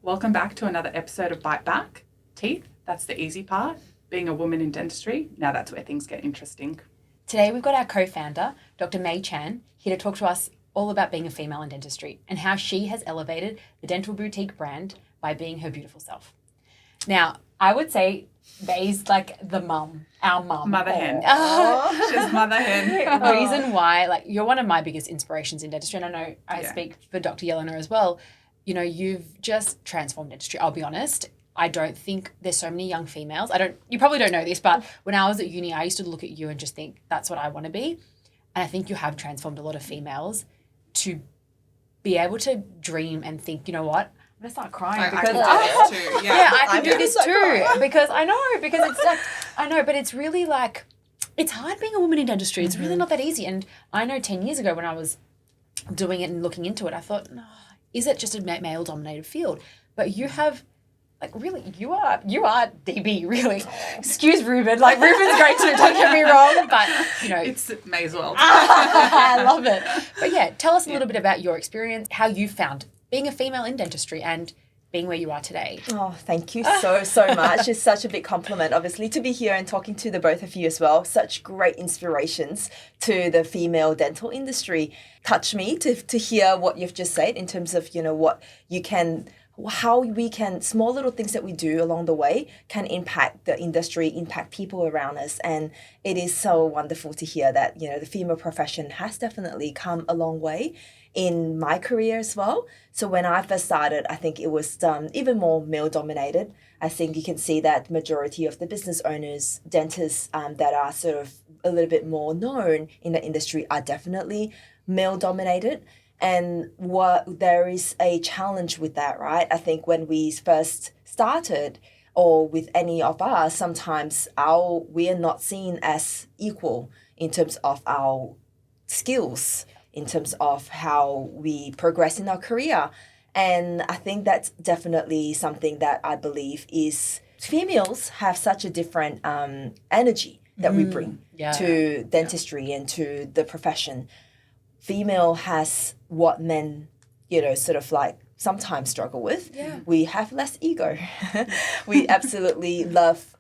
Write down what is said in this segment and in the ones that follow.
Welcome back to another episode of Bite Back. Teeth, that's the easy part. Being a woman in dentistry, now that's where things get interesting. Today we've got our co-founder, Dr. May Chan, here to talk to us all about being a female in dentistry and how she has elevated the Dental Boutique brand by being her beautiful self. Now, I would say May's like the mum, our mum. Mother hen. She's mother hen. Reason why, you're one of my biggest inspirations in dentistry, and I know I speak for Dr. Jelena as well. You know, you've just transformed dentistry. I'll be honest. I don't think there's so many young females. You probably don't know this, but when I was at uni, I used to look at you and just think that's what I want to be. And I think you have transformed a lot of females to be able to dream and think, you know what? I'm going to start crying because I can do this too. Yeah, I can do this too because it's like, I know, but it's really like, it's hard being a woman in dentistry. It's really not that easy. And I know 10 years ago when I was doing it and looking into it, I thought, no, is it just a male-dominated field? But you have, really, you are DB, really. Excuse Ruben. Ruben's great too, don't get me wrong. But, It's may as well. I love it. But yeah, tell us a little bit about your experience, how you found being a female in dentistry and being where you are today. Oh, thank you so much. It's such a big compliment, obviously, to be here and talking to the both of you as well. Such great inspirations to the female dental industry. Touch me to hear what you've just said in terms of, what you can, how we can, small little things that we do along the way can impact the industry, impact people around us. And it is so wonderful to hear that, the female profession has definitely come a long way in my career as well. So when I first started, I think it was even more male dominated. I think you can see that majority of the business owners, dentists that are sort of a little bit more known in the industry are definitely male dominated. And there is a challenge with that, right? I think when we first started, or with any of us, sometimes we are not seen as equal in terms of our skills, in terms of how we progress in our career. And I think that's definitely something that I believe is females have such a different energy that we bring to dentistry and to the profession. Female has what men, sometimes struggle with. Yeah. We have less ego. We absolutely love,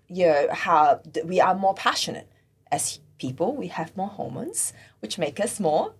how we are more passionate as people. We have more hormones, which make us more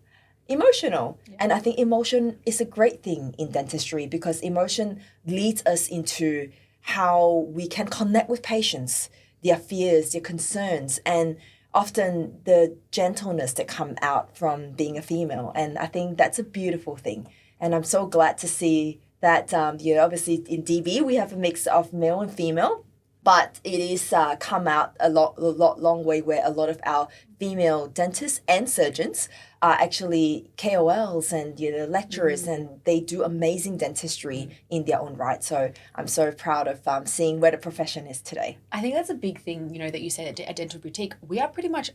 emotional. Yeah. And I think emotion is a great thing in dentistry because emotion leads us into how we can connect with patients, their fears, their concerns, and often the gentleness that come out from being a female. And I think that's a beautiful thing. And I'm so glad to see that, obviously in DB, we have a mix of male and female, but it is come out a long way where a lot of our female dentists and surgeons are actually KOLs and lecturers, and they do amazing dentistry in their own right. So I'm so proud of seeing where the profession is today. I think that's a big thing, that you say that at Dental Boutique, we are pretty much,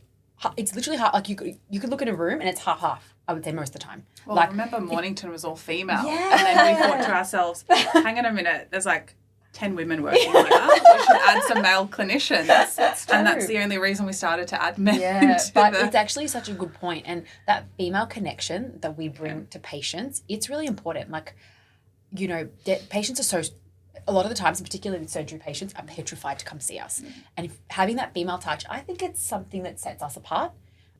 it's literally half, you could look in a room and it's half, I would say most of the time. Well, I remember Mornington was all female. Yeah. And then we thought to ourselves, hang on a minute, there's 10 women working here. We should add some male clinicians. That's true. And that's the only reason we started to add men. Yeah, but it's actually such a good point. And that female connection that we bring to patients, it's really important. Patients are a lot of the times, particularly surgery patients, are petrified to come see us. And having that female touch, I think it's something that sets us apart.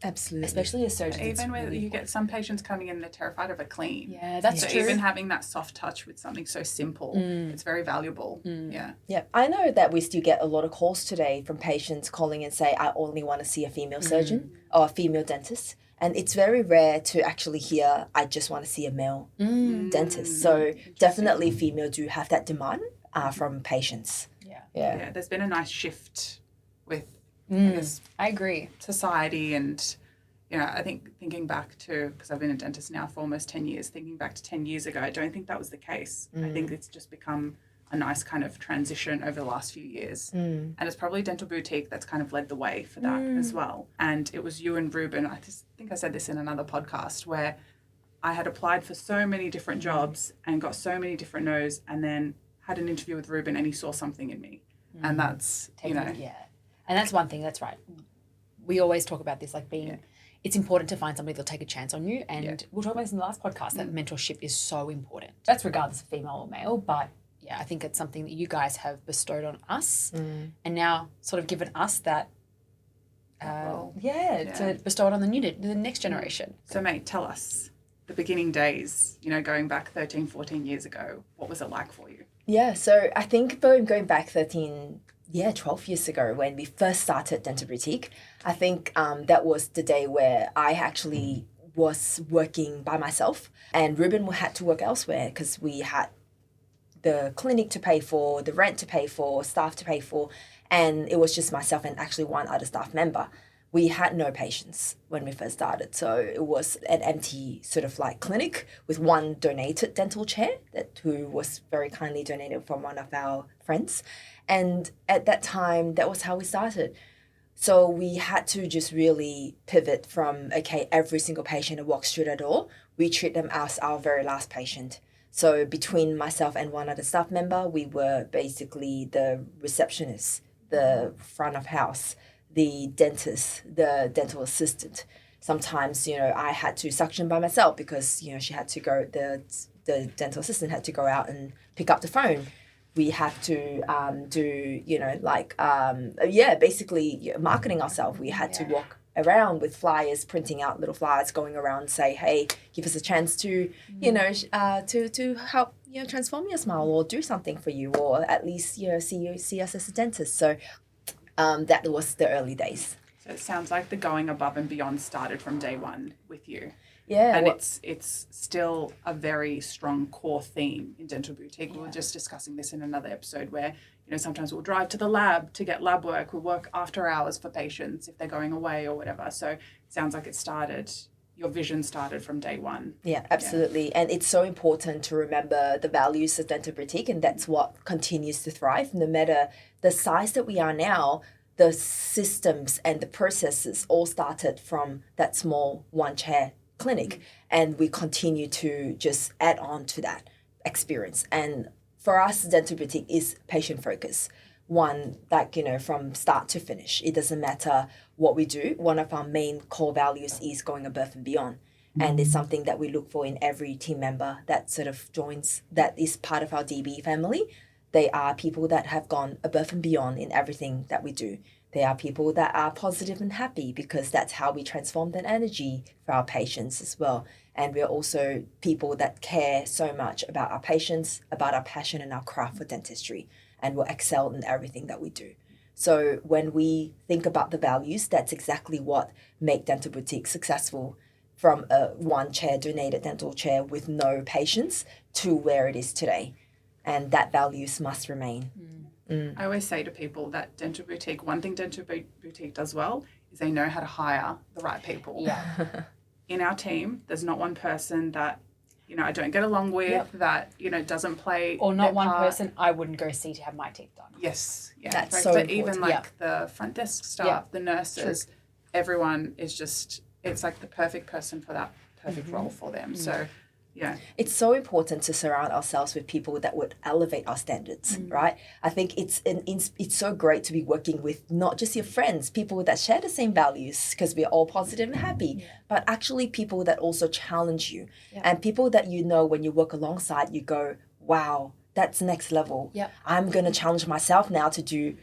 Absolutely. Especially as surgeons. Even when you get some patients coming in, they're terrified of a clean. Yeah, that's true. Even having that soft touch with something so simple, it's very valuable. Yeah. I know that we still get a lot of calls today from patients calling and say, I only want to see a female surgeon or a female dentist. And it's very rare to actually hear, I just want to see a male dentist. So definitely female do have that demand from patients. Yeah. There's been a nice shift with I agree. society and, I think thinking back to, because I've been a dentist now for almost 10 years, thinking back to 10 years ago, I don't think that was the case. I think it's just become a nice kind of transition over the last few years. And it's probably Dental Boutique that's kind of led the way for that as well. And it was you and Ruben, I just think I said this in another podcast, where I had applied for so many different jobs and got so many different no's, and then had an interview with Ruben and he saw something in me. And that's, Yeah. And that's one thing, that's right. We always talk about this, it's important to find somebody that'll take a chance on you. And we'll talk about this in the last podcast, that mentorship is so important. That's regardless of female or male, but I think it's something that you guys have bestowed on us and now sort of given us that to bestow it on the next generation. So, mate, tell us the beginning days, going back 13, 14 years ago, what was it like for you? Yeah, so I think going back 12 years ago when we first started Dental Boutique, I think that was the day where I actually was working by myself and Ruben had to work elsewhere because we had the clinic to pay for, the rent to pay for, staff to pay for, and it was just myself and actually one other staff member. We had no patients when we first started, so it was an empty sort of like clinic with one donated dental chair who was very kindly donated from one of our friends. And at that time, that was how we started. So we had to just really pivot from, okay, every single patient that walks through the door, we treat them as our very last patient. So between myself and one other staff member, we were basically the receptionists, the front of house, the dentist, the dental assistant. Sometimes, I had to suction by myself because, she had to go, the dental assistant had to go out and pick up the phone. We have to basically marketing ourselves. We had to walk around with flyers, printing out little flyers, going around and say, hey, give us a chance to, to help, transform your smile or do something for you or at least, see us as a dentist. So that was the early days. So it sounds like the going above and beyond started from day one with you. Yeah. And it's still a very strong core theme in Dental Boutique. Yeah. We were just discussing this in another episode where, sometimes we'll drive to the lab to get lab work. We'll work after hours for patients if they're going away or whatever. So it sounds like your vision started from day one. Yeah, absolutely. Yeah. And it's so important to remember the values of Dental Boutique, and that's what continues to thrive. No matter the size that we are now, the systems and the processes all started from that small one-chair clinic, and we continue to just add on to that experience. And for us, Dental Boutique is patient focused. One, from start to finish. It doesn't matter what we do. One of our main core values is going above and beyond. And it's something that we look for in every team member that sort of joins, that is part of our DB family. They are people that have gone above and beyond in everything that we do. They are people that are positive and happy because that's how we transform that energy for our patients as well. And we're also people that care so much about our patients, about our passion and our craft for dentistry, and will excel in everything that we do. So when we think about the values, that's exactly what make Dental Boutique successful, from a one-chair donated dental chair with no patients to where it is today. And that values must remain. I always say to people that Dental Boutique, one thing Dental Boutique does well is they know how to hire the right people. Yeah. In our team, there's not one person that, I don't get along with, that, doesn't play or not one part. person I wouldn't go see to have my teeth done. Yes. Yeah. That's right. so But important. even the front desk staff, the nurses, everyone is just, it's like the perfect person for that perfect role for them. So, yeah. It's so important to surround ourselves with people that would elevate our standards, right? I think it's so great to be working with not just your friends, people that share the same values because we're all positive and happy, but actually people that also challenge you and people that when you work alongside, you go, wow, that's next level. Yeah. I'm going to challenge myself now to do,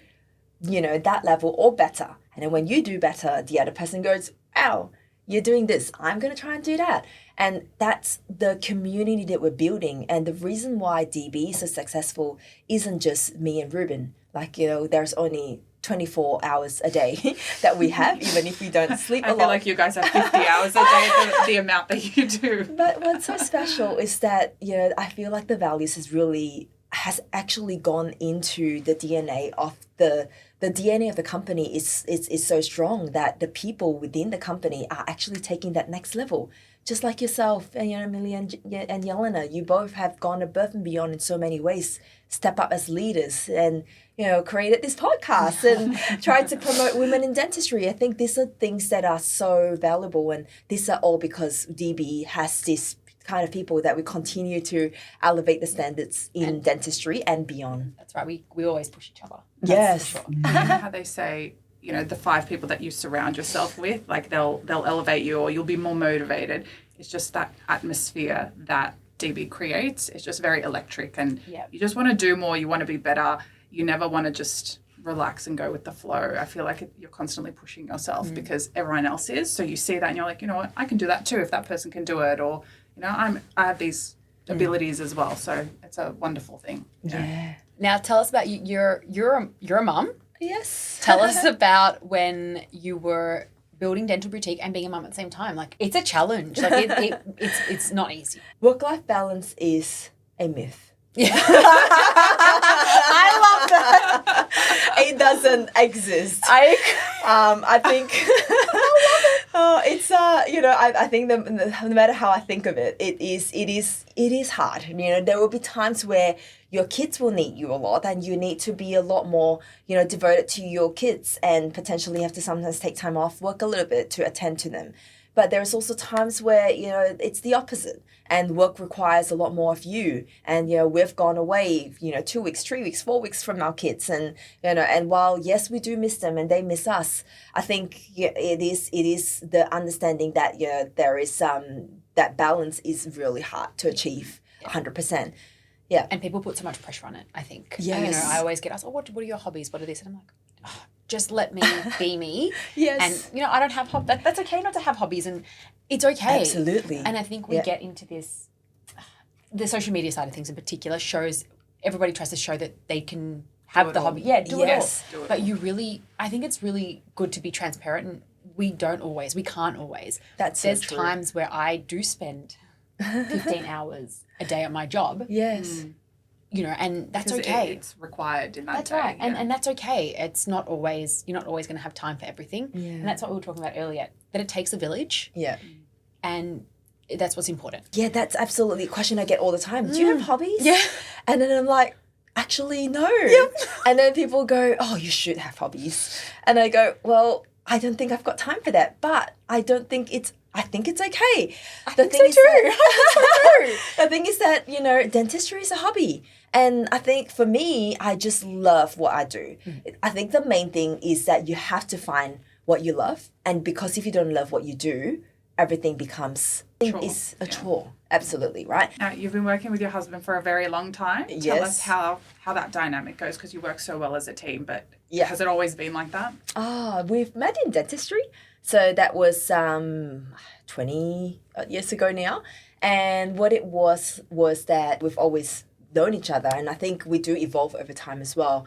that level or better. And then when you do better, the other person goes, wow, you're doing this, I'm going to try and do that. And that's the community that we're building. And the reason why DB is so successful isn't just me and Ruben. There's only 24 hours a day that we have, even if we don't sleep a lot. I feel like you guys have 50 hours a day, the amount that you do. But what's so special is that, I feel like the values has actually gone into the DNA of the DNA of the company is so strong that the people within the company are actually taking that next level. Just like yourself and Amelia and Jelena, you both have gone above and beyond in so many ways, step up as leaders and, created this podcast and tried to promote women in dentistry. I think these are things that are so valuable, and these are all because DB has this kind of people that we continue to elevate the standards in dentistry and beyond. That's right. We always push each other. Yes. Sure. How they say, the 5 people that you surround yourself with, like they'll elevate you or you'll be more motivated. It's just that atmosphere that DB creates is just very electric, and Yep. you just want to do more, you want to be better, you never want to just relax and go with the flow. I feel like you're constantly pushing yourself because everyone else is, so you see that and you're like, you know what, I can do that too if that person can do it, or you know, I have these abilities as well, so it's a wonderful thing. Yeah. Now tell us about you. You're a mum. Yes. Tell us about when you were building Dental Boutique and being a mum at the same time. Like, it's a challenge. Like, it's not easy. Work-life balance is a myth. Yeah. I love that. It doesn't exist. I think it's you know, I think no matter how I think of it, it is hard. You know, there will be times where your kids will need you a lot, and you need to be a lot more, you know, devoted to your kids, and potentially have to sometimes take time off work a little bit to attend to them. But there's also times where, you know, it's the opposite, and work requires a lot more of you. And, you know, we've gone away, you know, 2 weeks, 3 weeks, 4 weeks from our kids. And, you know, and while, yes, we do miss them and they miss us, I think it is the understanding that, you know, there is that balance is really hard to achieve 100%. Yeah. And people put so much pressure on it, I think. Yes. And, you know, I always get asked, oh, what are your hobbies? What are these? And I'm like, oh, just let me be me. Yes. And, you know, I don't have hobbies. That's okay not to have hobbies, and it's okay. Absolutely. And I think we get into this, the social media side of things in particular shows, everybody tries to show that they can have the hobby. Yeah, do it all. But you really, I think it's really good to be transparent, and we can't always. That's so There's true. times where I do spend 15 hours a day at my job. Yes. You know, and that's 'Cause okay. it's required in that That's day. right. Yeah. And that's okay. It's not always, you're not always going to have time for everything. Yeah. And that's what we were talking about earlier, that it takes a village, Yeah. and that's what's important. Yeah, that's absolutely a question I get all the time. Do you have hobbies? Yeah. And then I'm like, actually, no. Yep. And then people go, oh, you should have hobbies. And I go, well, I don't think I've got time for that. But I think it's okay. The thing is that, you know, dentistry is a hobby. And I think for me, I just love what I do. I think the main thing is that you have to find what you love. And because if you don't love what you do, everything becomes a chore. Absolutely, right? Now, you've been working with your husband for a very long time. Yes. Tell us how that dynamic goes, because you work so well as a team, but has it always been like that? We've met in dentistry. So that was 20 years ago now. And what it was that we've always known each other. And I think we do evolve over time as well.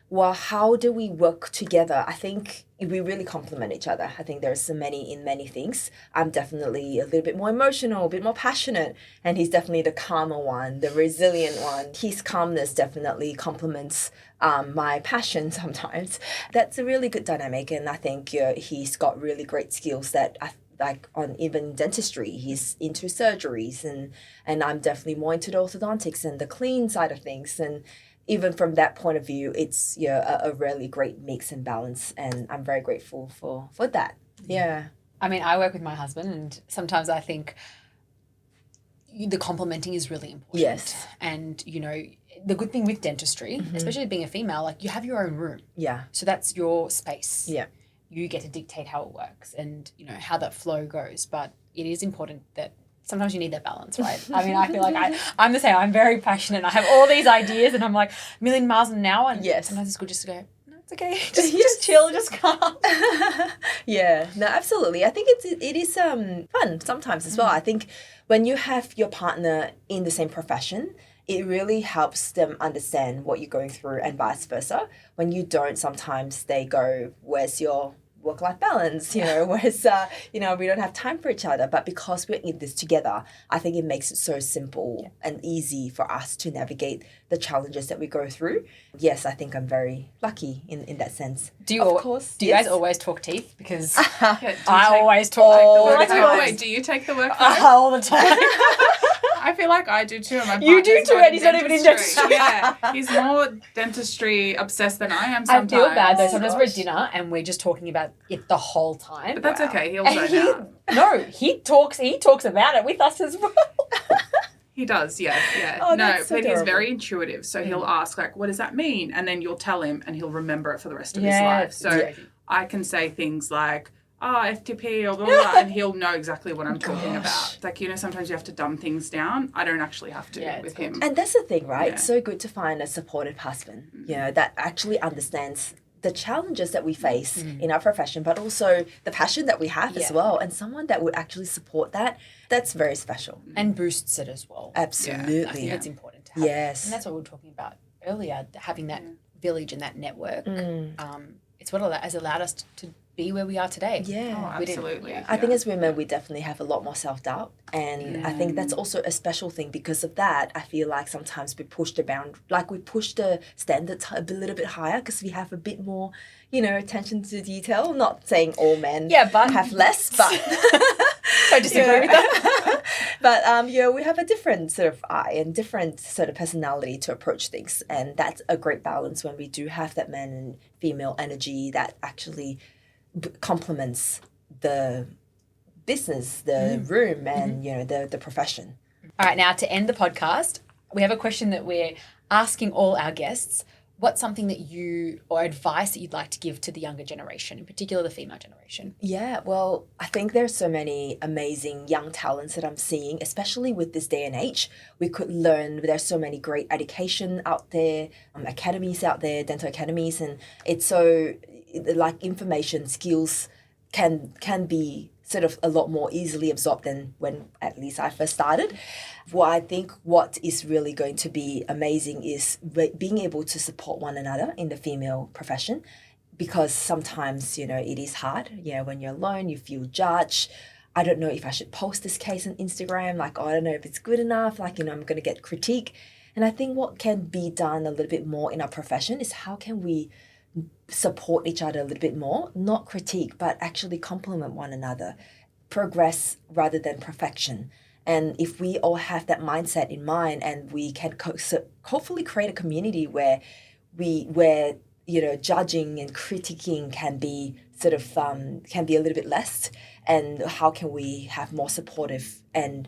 Well, how do we work together? I think we really complement each other. I think there's many things. I'm definitely a little bit more emotional, a bit more passionate, and he's definitely the calmer one, the resilient one. His calmness definitely complements my passion sometimes. That's a really good dynamic, and I think he's got really great skills that like on even dentistry, he's into surgeries, and I'm definitely more into the orthodontics and the clean side of things. And even from that point of view, it's a really great mix and balance, and I'm very grateful for that. Yeah. I mean, I work with my husband, and sometimes I think the complementing is really important. Yes. And, you know, the good thing with dentistry, especially being a female, like, you have your own room. Yeah. So that's your space. Yeah. You get to dictate how it works and, you know, how that flow goes. But it is important that sometimes you need that balance, right? I mean, I feel like I'm the same. I'm very passionate, and I have all these ideas, and I'm like a million miles an hour. And sometimes it's good just to go, no, it's okay. Just chill, just calm. Yeah, no, absolutely. I think it is fun sometimes as well. I think when you have your partner in the same profession, it really helps them understand what you're going through, and vice versa. When you don't, sometimes they go, where's your work-life balance, you know, whereas, you know, we don't have time for each other. But because we're in this together, I think it makes it so simple and easy for us to navigate the challenges that we go through. Yes, I think I'm very lucky in that sense. Do you guys always talk teeth? Because I always talk all like the the time. Wait, do you take the work all the time. I feel like I do too. My You do partner's too, not and he's not even in dentistry. Yeah, he's more dentistry obsessed than I am sometimes. I feel bad though. Sometimes we're at dinner and we're just talking about it the whole time. But that's okay. He'll And zone out. no, he talks about it with us as well. He does, yeah. Oh, No, that's so but he's adorable. very intuitive. So he'll ask, like, what does that mean? And then you'll tell him, and he'll remember it for the rest of his life. So I can say things like, FTP or blah, blah, blah, and he'll know exactly what I'm talking about. Like, sometimes you have to dumb things down. I don't actually have to with him. And that's the thing, right? Yeah. It's so good to find a supportive husband, that actually understands the challenges that we face in our profession, but also the passion that we have as well. And someone that would actually support that, that's very special. And boosts it as well. Absolutely. I think it's important to have. Yes. And that's what we were talking about earlier, having that village and that network. It's what has allowed us to be where we are today. Yeah. Oh, absolutely. I think as women, we definitely have a lot more self-doubt. And I think that's also a special thing. Because of that, I feel like sometimes we push the standards a little bit higher because we have a bit more, attention to detail. Not saying all men but have less, but... I disagree with that. But, we have a different sort of eye and different sort of personality to approach things. And that's a great balance when we do have that man and female energy that actually complements the business, the room, and the profession. All right, now to end the podcast, we have a question that we're asking all our guests. What's something that or advice that you'd like to give to the younger generation, in particular the female generation? Yeah, well, I think there's so many amazing young talents that I'm seeing, especially with this day and age. We could learn, there's so many great education out there, academies out there, dental academies, and it's so like information skills can be sort of a lot more easily absorbed than when at least I first started. Well, I think what is really going to be amazing is being able to support one another in the female profession, because sometimes, it is hard. When you're alone, you feel judged. I don't know if I should post this case on Instagram. I don't know if it's good enough. I'm going to get critique. And I think what can be done a little bit more in our profession is how can we support each other a little bit more, not critique, but actually complement one another, progress rather than perfection. And if we all have that mindset in mind, and we can hopefully create a community where judging and critiquing can be sort of can be a little bit less, and how can we have more supportive and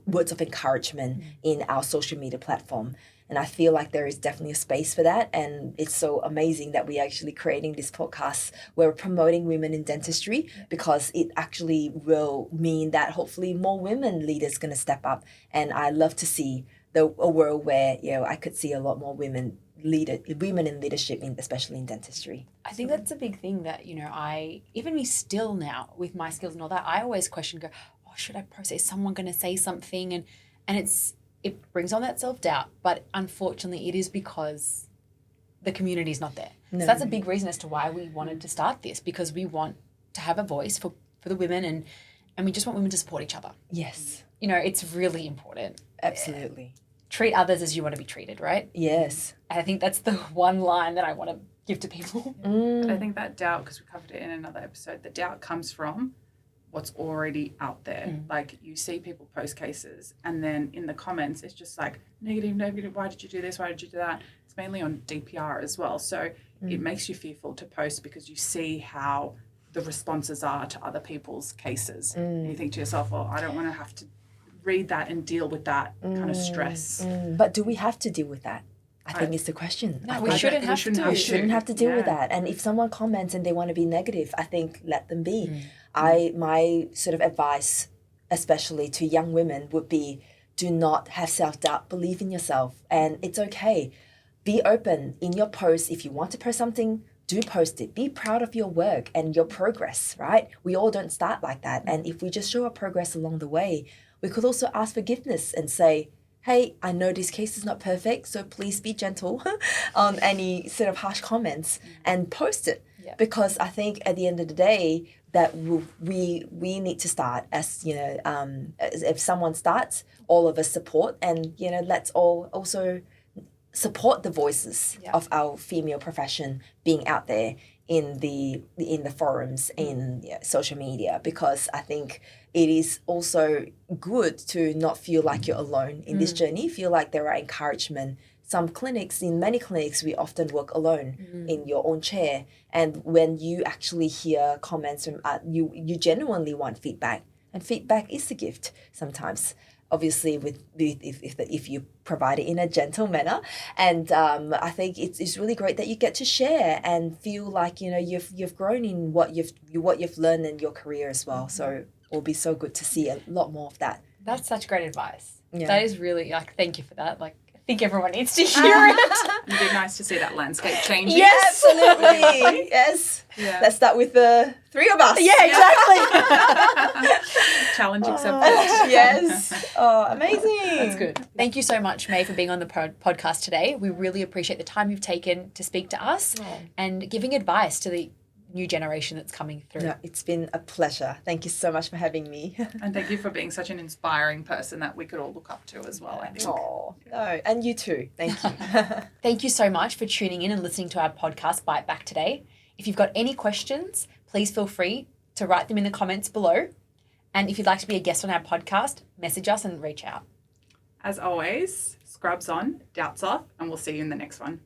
words of encouragement in our social media platform. And I feel like there is definitely a space for that. And it's so amazing that we're actually creating this podcast where we're promoting women in dentistry, because it actually will mean that hopefully more women leaders going to step up. And I love to see a world where, I could see a lot more women in leadership, especially in dentistry. I think that's a big thing that, even me still now with my skills and all that, I always question, should I post? Is someone going to say something? And it brings on that self-doubt, but unfortunately it is because the community is not there. No. So that's a big reason as to why we wanted to start this, because we want to have a voice for the women, and we just want women to support each other. Yes. It's really important. Absolutely. Treat others as you want to be treated, right? Yes. And I think that's the one line that I want to give to people. But I think that doubt, because we covered it in another episode, the doubt comes from what's already out there. Like, you see people post cases, and then in the comments it's just like negative, why did you do this, why did you do that? It's mainly on DPR as well, so it makes you fearful to post, because you see how the responses are to other people's cases, and you think to yourself, I don't want to have to read that and deal with that kind of stress. But do we have to deal with that? I think it's the question. No, we shouldn't have to. We shouldn't have to deal with that. And if someone comments and they want to be negative, I think let them be. My sort of advice, especially to young women, would be do not have self-doubt. Believe in yourself, and it's okay. Be open in your post. If you want to post something, do post it. Be proud of your work and your progress, right? We all don't start like that. And if we just show our progress along the way, we could also ask forgiveness and say, hey, I know this case is not perfect, so please be gentle on any sort of harsh comments and post it. Yeah. Because I think at the end of the day, that we need to start as, if someone starts, all of us support, and, let's all also support the voices of our female profession being out there in the forums, in social media, because I think it is also good to not feel like you're alone in this journey. Feel like there are encouragement. In many clinics, we often work alone in your own chair. And when you actually hear comments from you genuinely want feedback, and feedback is a gift sometimes. obviously if you provide it in a gentle manner. And I think it's really great that you get to share and feel like, you know, you've grown in what you've learned in your career as well. So it'll be so good to see a lot more of that. That's such great advice. Yeah. That is really, like, thank you for that. Like, I think everyone needs to hear it. It'd be nice to see that landscape changing. Yeah, absolutely. Yes. Yeah. Let's start with the three of us. Yeah, exactly. Challenge accepted. Yes. Oh, amazing. That's good. Thank you so much, May, for being on the podcast today. We really appreciate the time you've taken to speak to us and giving advice to the new generation that's coming through. No, it's been a pleasure. Thank you so much for having me. And thank you for being such an inspiring person that we could all look up to as well, I think. Oh, no. And you too. Thank you. Thank you so much for tuning in and listening to our podcast, Bite Back today. If you've got any questions, please feel free to write them in the comments below. And if you'd like to be a guest on our podcast, message us and reach out. As always, scrubs on, doubts off, and we'll see you in the next one.